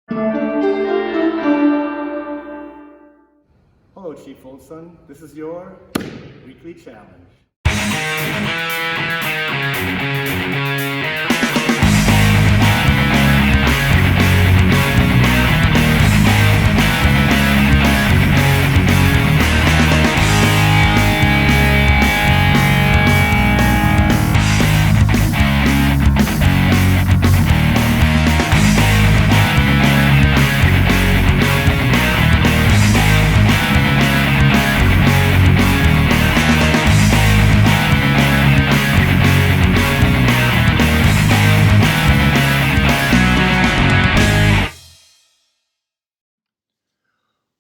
Hello, Chief Oldson. This is your weekly challenge.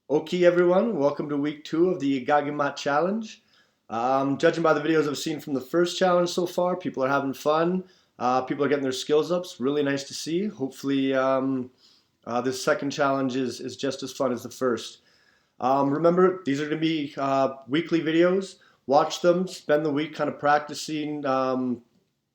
Okay, everyone, welcome to week 2 of the Igagimat Challenge. Judging by the videos I've seen from the first challenge so far, people are having fun. People are getting their skills up. It's really nice to see. Hopefully, this second challenge is just as fun as the first. Remember, these are going to be weekly videos. Watch them, spend the week kind of practicing,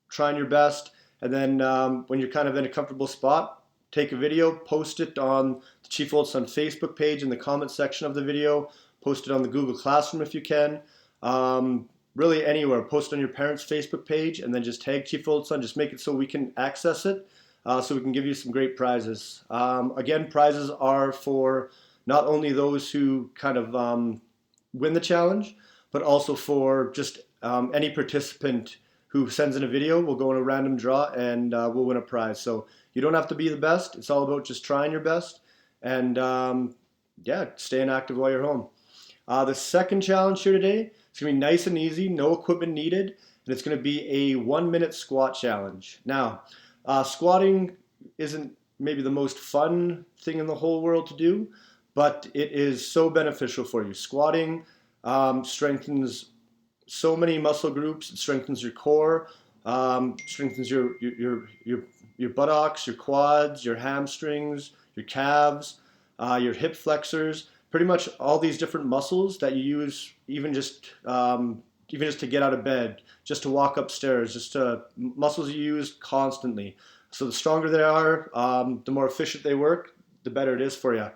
trying your best, and then when you're kind of in a comfortable spot, take a video, post it on the Chief Oldson Facebook page in the comment section of the video, post it on the Google Classroom if you can. Really anywhere, post on your parents' Facebook page, and then just tag Chief Oldson. Just make it so we can access it, so we can give you some great prizes. Again, prizes are for not only those who kind of win the challenge, but also for just any participant who sends in a video. Will go in a random draw and we'll win a prize. So you don't have to be the best. It's all about just trying your best and yeah, staying active while you're home. The second challenge here today is going to be nice and easy, no equipment needed, and it's going to be a 1-minute squat challenge. Now, squatting isn't maybe the most fun thing in the whole world to do, but it is so beneficial for you. Squatting strengthens so many muscle groups. It strengthens your core, strengthens your buttocks, your quads, your hamstrings, your calves, your hip flexors. Pretty much all these different muscles that you use, even just to get out of bed, just to walk upstairs, just muscles you use constantly. So the stronger they are, the more efficient they work, the better it is for you.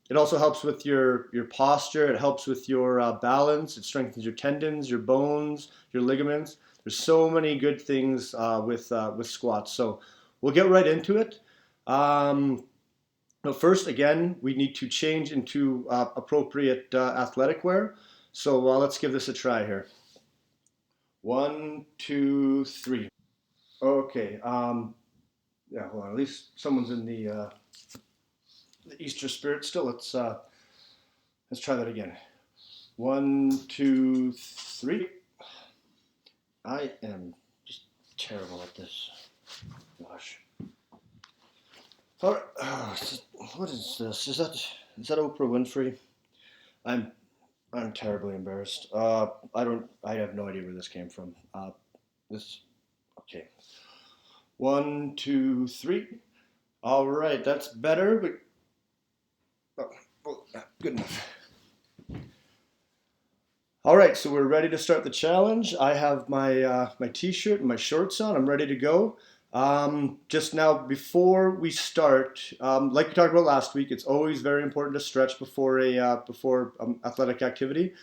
It also helps with your posture. It helps with your balance. It strengthens your tendons, your bones, your ligaments. There's so many good things with squats. So we'll get right into it. But first, again, we need to change into appropriate athletic wear. So let's give this a try here. 1, 2, 3. Okay. Yeah, hold on. At least someone's in the Easter spirit still. Let's try that again. 1, 2, 3. I am just terrible at this. Gosh. All right. What is this? Is that Oprah Winfrey? I'm terribly embarrassed. I have no idea where this came from. Okay. 1, 2, 3. All right, that's better, but good enough. All right, so we're ready to start the challenge. I have my t-shirt and my shorts on. I'm ready to go. Just now, before we start, like we talked about last week, it's always very important to stretch before athletic activity.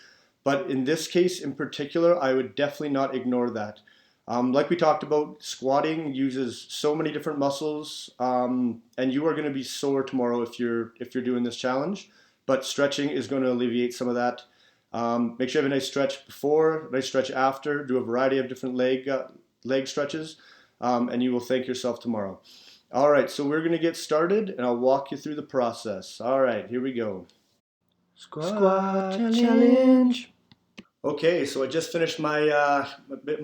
But in this case, in particular, I would definitely not ignore that. Like we talked about, squatting uses so many different muscles, and you are going to be sore tomorrow if you're doing this challenge. But stretching is going to alleviate some of that. Make sure you have a nice stretch before, a nice stretch after. Do a variety of different leg stretches, and you will thank yourself tomorrow. All right, so we're going to get started, and I'll walk you through the process. All right, here we go. Squat challenge. Okay, so I just finished my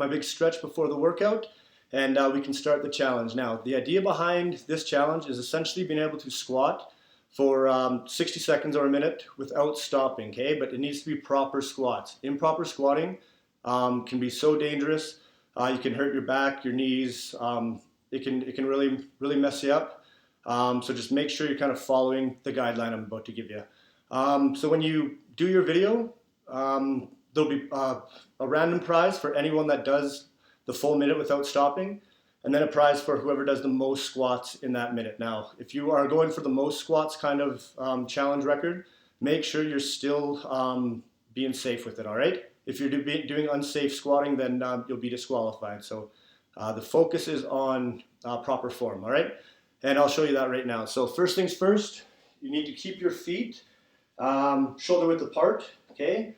big stretch before the workout, and we can start the challenge. Now, the idea behind this challenge is essentially being able to squat for 60 seconds or a minute without stopping, okay? But it needs to be proper squats. Improper squatting can be so dangerous. You can hurt your back, your knees. It can really mess you up. So just make sure you're kind of following the guideline I'm about to give you. So when you do your video, there'll be a random prize for anyone that does the full minute without stopping. and then a prize for whoever does the most squats in that minute. Now, if you are going for the most squats kind of challenge record, make sure you're still being safe with it, all right? If you're doing unsafe squatting, then you'll be disqualified. So the focus is on proper form, all right? And I'll show you that right now. So first things first, you need to keep your feet shoulder width apart, okay?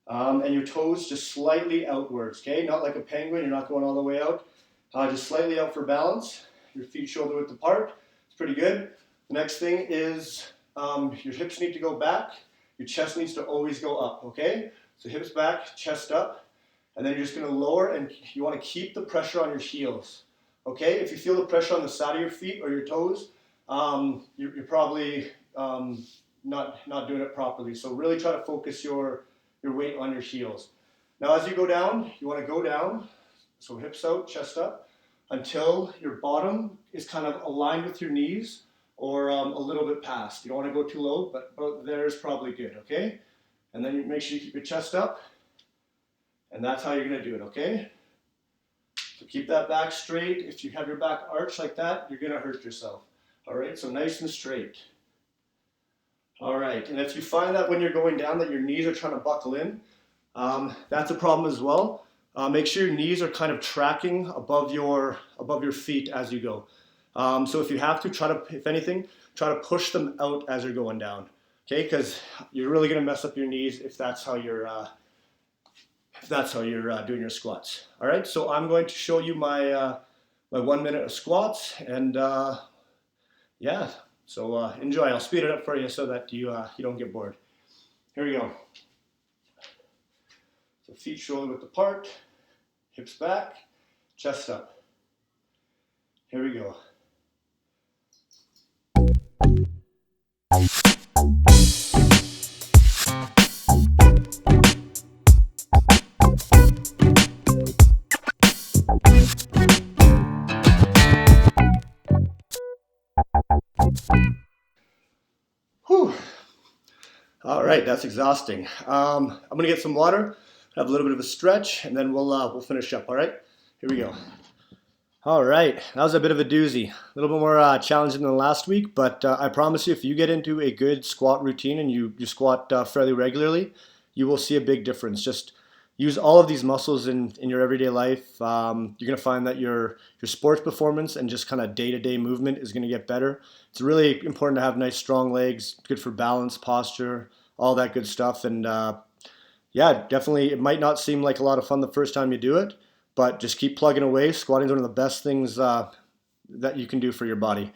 And your toes just slightly outwards, okay? Not like a penguin, you're not going all the way out. Just slightly out for balance. Your feet shoulder width apart. It's pretty good. The next thing is your hips need to go back. Your chest needs to always go up, okay? So hips back, chest up. And then you're just gonna lower, and you wanna keep the pressure on your heels, okay? If you feel the pressure on the side of your feet or your toes, you're probably not doing it properly. So really try to focus your weight on your heels. Now as you go down, you wanna go down, so hips out, chest up, until your bottom is kind of aligned with your knees or a little bit past. You don't want to go too low, but about there is probably good, okay? And then you make sure you keep your chest up, and that's how you're going to do it, okay? So keep that back straight. If you have your back arched like that, you're going to hurt yourself. All right, so nice and straight. All right, and if you find that when you're going down that your knees are trying to buckle in, that's a problem as well. Make sure your knees are kind of tracking above your feet as you go. So if you have to, if anything, try to push them out as you're going down. Okay, because you're really going to mess up your knees if that's how you're doing your squats. All right, so I'm going to show you my 1 minute of squats, and yeah, so enjoy. I'll speed it up for you so that you don't get bored. Here we go. So feet shoulder width apart, hips back, chest up. Here we go. Whew. All right, that's exhausting. I'm gonna get some water, have a little bit of a stretch, and then we'll finish up. All right, here we go. All right, that was a bit of a doozy. A little bit more challenging than last week, but I promise you, if you get into a good squat routine and you squat fairly regularly, you will see a big difference. Just use all of these muscles in your everyday life. You're gonna find that your sports performance and just kind of day-to-day movement is gonna get better. It's really important to have nice, strong legs, good for balance, posture, all that good stuff. And yeah, definitely, it might not seem like a lot of fun the first time you do it, but just keep plugging away. Squatting is one of the best things that you can do for your body.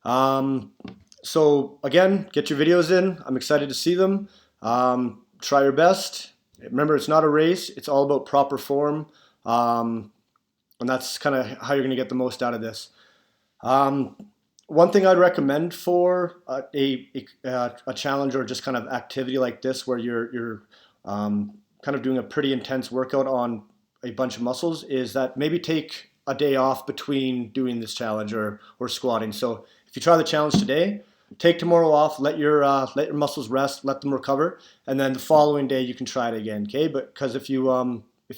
So again, get your videos in. I'm excited to see them. Try your best. Remember, it's not a race. It's all about proper form. And that's kind of how you're going to get the most out of this. One thing I'd recommend for a challenge or just kind of activity like this, where you're kind of doing a pretty intense workout on a bunch of muscles, is that maybe take a day off between doing this challenge or squatting. So if you try the challenge today, take tomorrow off, let your muscles rest, let them recover, and then the following day you can try it again. Okay, but because if you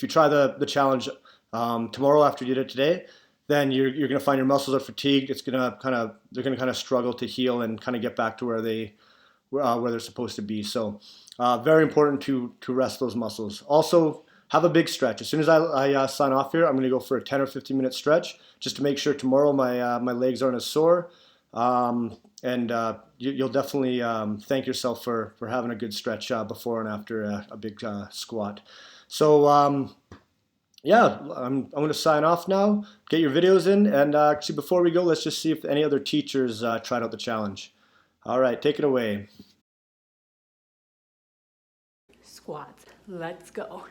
try the challenge tomorrow after you did it today, then you're going to find your muscles are fatigued. They're going to kind of struggle to heal and kind of get back to where they're supposed to be. So very important to rest those muscles. Also, have a big stretch. As soon as I sign off here, I'm going to go for a 10 or 15 minute stretch just to make sure tomorrow my legs aren't as sore. And you'll definitely thank yourself for having a good stretch before and after a big squat. So yeah, I'm going to sign off now. Get your videos in, and actually before we go, let's just see if any other teachers tried out the challenge. All right, take it away. Squats. Let's go.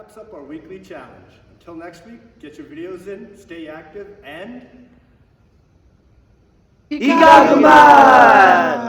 wraps up our weekly challenge. Until next week, get your videos in, stay active, and... Igagaman!